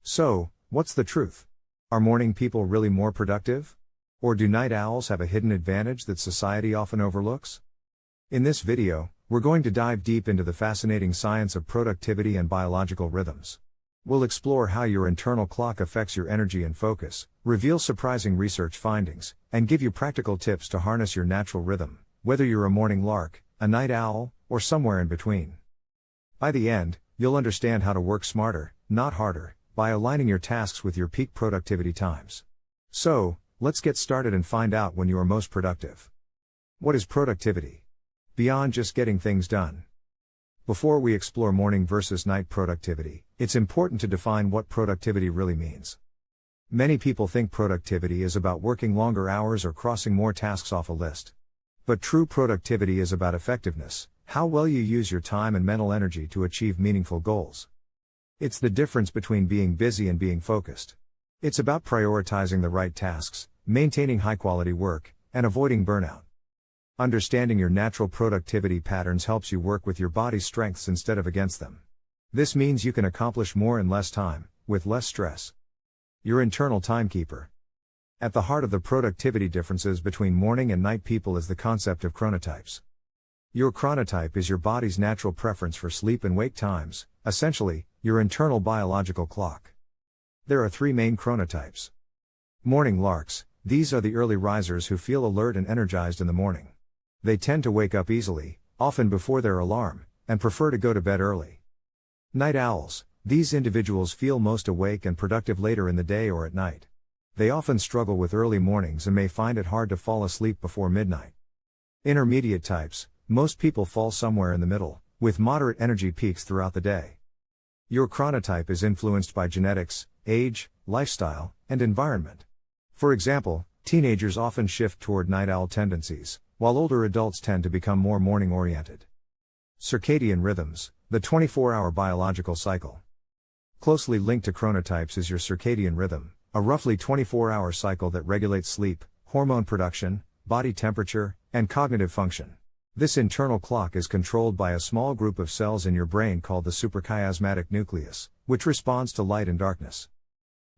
So, what's the truth? Are morning people really more productive? Or do night owls have a hidden advantage that society often overlooks? In this video, we're going to dive deep into the fascinating science of productivity and biological rhythms. We'll explore how your internal clock affects your energy and focus, reveal surprising research findings, and give you practical tips to harness your natural rhythm, whether you're a morning lark, a night owl, or somewhere in between. By the end, you'll understand how to work smarter, not harder, by aligning your tasks with your peak productivity times. So, let's get started and find out when you are most productive. What is productivity? Beyond just getting things done. Before we explore morning versus night productivity, it's important to define what productivity really means. Many people think productivity is about working longer hours or crossing more tasks off a list. But true productivity is about effectiveness, how well you use your time and mental energy to achieve meaningful goals. It's the difference between being busy and being focused. It's about prioritizing the right tasks, maintaining high-quality work, and avoiding burnout. Understanding your natural productivity patterns helps you work with your body's strengths instead of against them. This means you can accomplish more in less time, with less stress. Your internal timekeeper. At the heart of the productivity differences between morning and night people is the concept of chronotypes. Your chronotype is your body's natural preference for sleep and wake times, essentially, your internal biological clock. There are three main chronotypes. Morning larks, these are the early risers who feel alert and energized in the morning. They tend to wake up easily, often before their alarm, and prefer to go to bed early. Night owls, these individuals feel most awake and productive later in the day or at night. They often struggle with early mornings and may find it hard to fall asleep before midnight. Intermediate types, most people fall somewhere in the middle, with moderate energy peaks throughout the day. Your chronotype is influenced by genetics, age, lifestyle, and environment. For example, teenagers often shift toward night owl tendencies, while older adults tend to become more morning-oriented. Circadian rhythms, the 24-hour biological cycle. Closely linked to chronotypes is your circadian rhythm, a roughly 24-hour cycle that regulates sleep, hormone production, body temperature, and cognitive function. This internal clock is controlled by a small group of cells in your brain called the suprachiasmatic nucleus, which responds to light and darkness.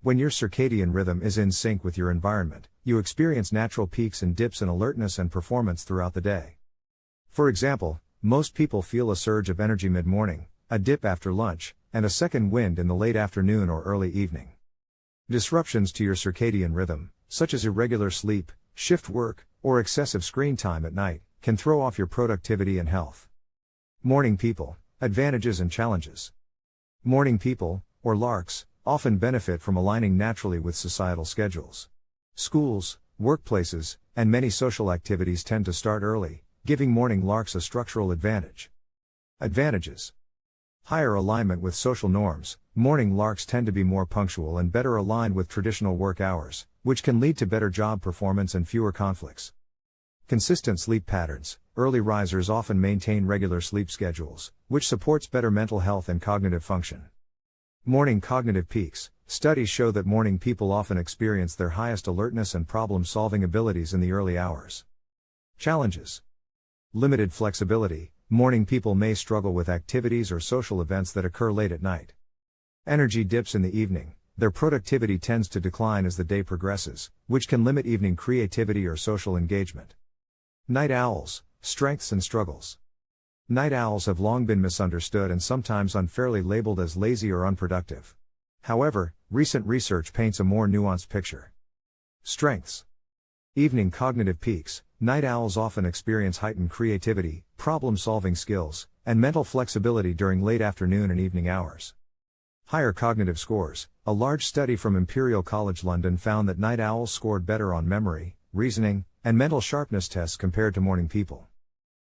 When your circadian rhythm is in sync with your environment, you experience natural peaks and dips in alertness and performance throughout the day. For example, most people feel a surge of energy mid-morning, a dip after lunch, and a second wind in the late afternoon or early evening. Disruptions to your circadian rhythm, such as irregular sleep, shift work, or excessive screen time at night, can throw off your productivity and health. Morning people, advantages and challenges. Morning people, or larks, often benefit from aligning naturally with societal schedules. Schools, workplaces, and many social activities tend to start early, giving morning larks a structural advantage. Advantages. Higher alignment with social norms, morning larks tend to be more punctual and better aligned with traditional work hours, which can lead to better job performance and fewer conflicts. Consistent sleep patterns, early risers often maintain regular sleep schedules, which supports better mental health and cognitive function. Morning cognitive peaks, studies show that morning people often experience their highest alertness and problem-solving abilities in the early hours. Challenges. Limited flexibility, morning people may struggle with activities or social events that occur late at night. Energy dips in the evening, their productivity tends to decline as the day progresses, which can limit evening creativity or social engagement. Night owls, strengths and struggles. Night owls have long been misunderstood and sometimes unfairly labeled as lazy or unproductive. However, recent research paints a more nuanced picture. Strengths. Evening cognitive peaks, night owls often experience heightened creativity, problem-solving skills, and mental flexibility during late afternoon and evening hours. Higher cognitive scores, a large study from Imperial College London found that night owls scored better on memory, reasoning, and mental sharpness tests compared to morning people.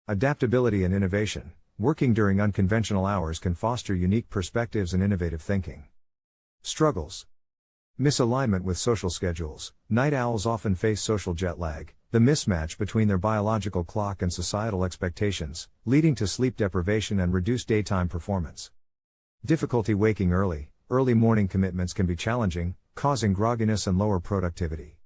Adaptability and innovation, working during unconventional hours can foster unique perspectives and innovative thinking. Struggles. Misalignment with social schedules, night owls often face social jet lag, the mismatch between their biological clock and societal expectations, leading to sleep deprivation and reduced daytime performance. Difficulty waking early, early morning commitments can be challenging, causing grogginess and lower productivity.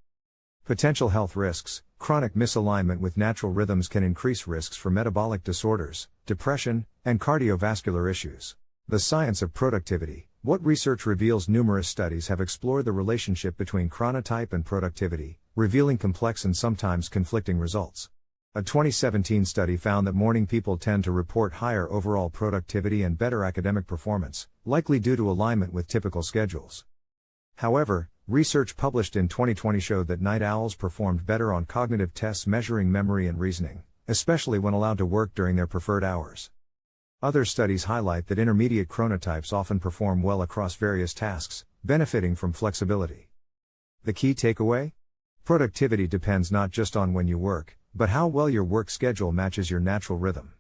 Potential health risks, chronic misalignment with natural rhythms can increase risks for metabolic disorders, depression, and cardiovascular issues. The science of productivity, What research reveals? Numerous studies have explored the relationship between chronotype and productivity, revealing complex and sometimes conflicting results. A 2017 study found that morning people tend to report higher overall productivity and better academic performance, likely due to alignment with typical schedules. However, research published in 2020 showed that night owls performed better on cognitive tests measuring memory and reasoning, especially when allowed to work during their preferred hours. Other studies highlight that intermediate chronotypes often perform well across various tasks, benefiting from flexibility. The key takeaway? Productivity depends not just on when you work, but how well your work schedule matches your natural rhythm.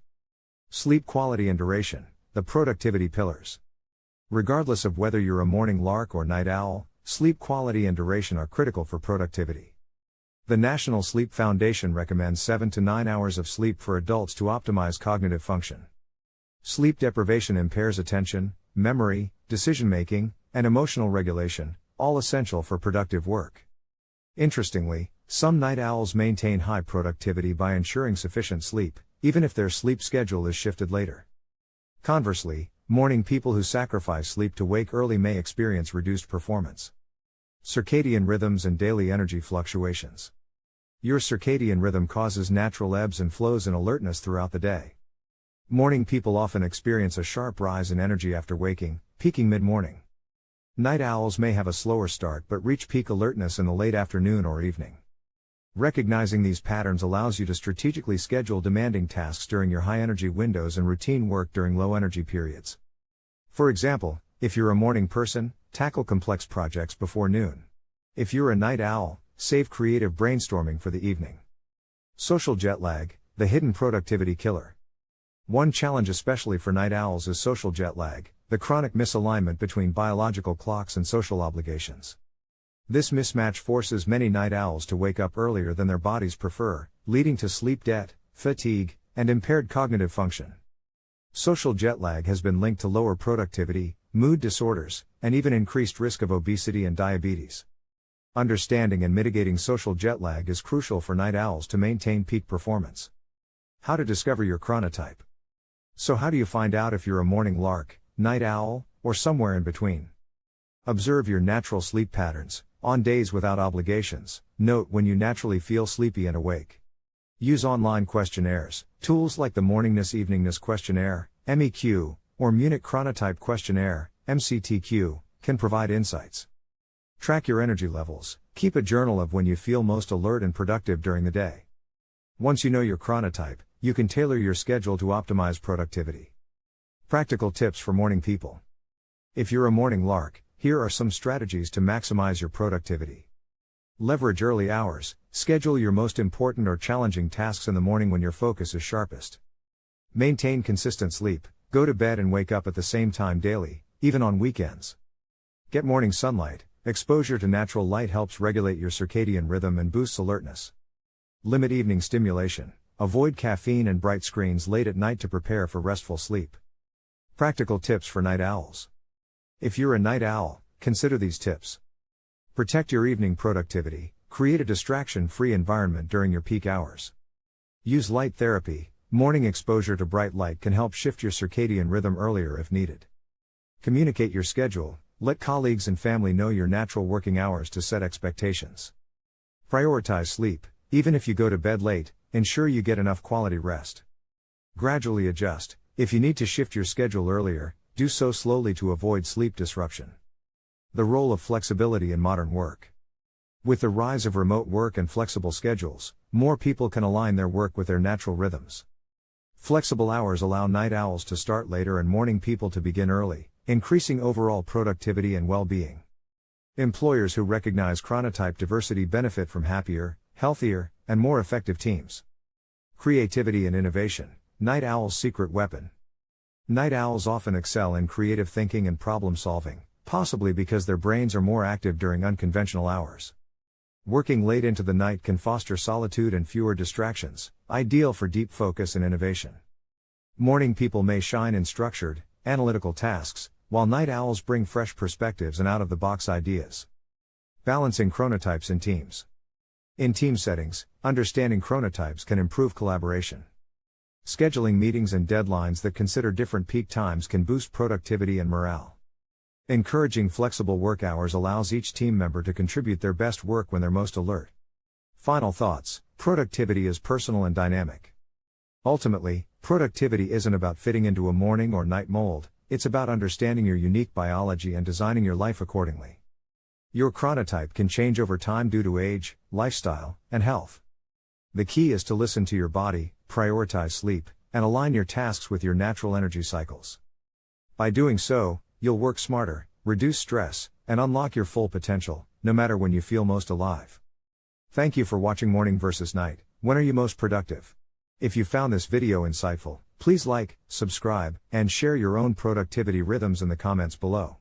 Sleep quality and duration, the productivity pillars. Regardless of whether you're a morning lark or night owl, sleep quality and duration are critical for productivity. The National Sleep Foundation recommends 7 to 9 hours of sleep for adults to optimize cognitive function. Sleep deprivation impairs attention, memory, decision-making, and emotional regulation, all essential for productive work. Interestingly, some night owls maintain high productivity by ensuring sufficient sleep, even if their sleep schedule is shifted later. Conversely, morning people who sacrifice sleep to wake early may experience reduced performance. Circadian rhythms and daily energy fluctuations. Your circadian rhythm causes natural ebbs and flows in alertness throughout the day. Morning people often experience a sharp rise in energy after waking, peaking mid-morning. Night owls may have a slower start but reach peak alertness in the late afternoon or evening. Recognizing these patterns allows you to strategically schedule demanding tasks during your high-energy windows and routine work during low-energy periods. For example, if you're a morning person, tackle complex projects before noon. If you're a night owl, save creative brainstorming for the evening. Social jet lag, the hidden productivity killer. One challenge especially for night owls is social jet lag, the chronic misalignment between biological clocks and social obligations. This mismatch forces many night owls to wake up earlier than their bodies prefer, leading to sleep debt, fatigue, and impaired cognitive function. Social jet lag has been linked to lower productivity, mood disorders, and even increased risk of obesity and diabetes. Understanding and mitigating social jet lag is crucial for night owls to maintain peak performance. How to discover your chronotype. So how do you find out if you're a morning lark, night owl, or somewhere in between? Observe your natural sleep patterns. On days without obligations, note when you naturally feel sleepy and awake. Use online questionnaires, tools like the Morningness Eveningness Questionnaire, MEQ, or Munich Chronotype Questionnaire, MCTQ, can provide insights. Track your energy levels, keep a journal of when you feel most alert and productive during the day. Once you know your chronotype, you can tailor your schedule to optimize productivity. Practical tips for morning people. If you're a morning lark, here are some strategies to maximize your productivity. Leverage early hours, schedule your most important or challenging tasks in the morning when your focus is sharpest. Maintain consistent sleep, go to bed and wake up at the same time daily, even on weekends. Get morning sunlight, exposure to natural light helps regulate your circadian rhythm and boosts alertness. Limit evening stimulation, avoid caffeine and bright screens late at night to prepare for restful sleep. Practical tips for night owls. If you're a night owl, consider these tips. Protect your evening productivity, create a distraction-free environment during your peak hours. Use light therapy, morning exposure to bright light can help shift your circadian rhythm earlier if needed. Communicate your schedule, let colleagues and family know your natural working hours to set expectations. Prioritize sleep, even if you go to bed late, ensure you get enough quality rest. Gradually adjust, if you need to shift your schedule earlier, do so slowly to avoid sleep disruption. The role of flexibility in modern work. With the rise of remote work and flexible schedules, more people can align their work with their natural rhythms. Flexible hours allow night owls to start later and morning people to begin early, increasing overall productivity and well-being. Employers who recognize chronotype diversity benefit from happier, healthier, and more effective teams. Creativity and innovation, night owl's secret weapon. Night owls often excel in creative thinking and problem solving, possibly because their brains are more active during unconventional hours. Working late into the night can foster solitude and fewer distractions, ideal for deep focus and innovation. Morning people may shine in structured, analytical tasks, while night owls bring fresh perspectives and out-of-the-box ideas. Balancing chronotypes in teams. In team settings, understanding chronotypes can improve collaboration. Scheduling meetings and deadlines that consider different peak times can boost productivity and morale. Encouraging flexible work hours allows each team member to contribute their best work when they're most alert. Final thoughts: productivity is personal and dynamic. Ultimately, productivity isn't about fitting into a morning or night mold, it's about understanding your unique biology and designing your life accordingly. Your chronotype can change over time due to age, lifestyle, and health. The key is to listen to your body, prioritize sleep, and align your tasks with your natural energy cycles. By doing so, you'll work smarter, reduce stress, and unlock your full potential, no matter when you feel most alive. Thank you for watching Morning versus Night. When are you most productive? If you found this video insightful, please like, subscribe, and share your own productivity rhythms in the comments below.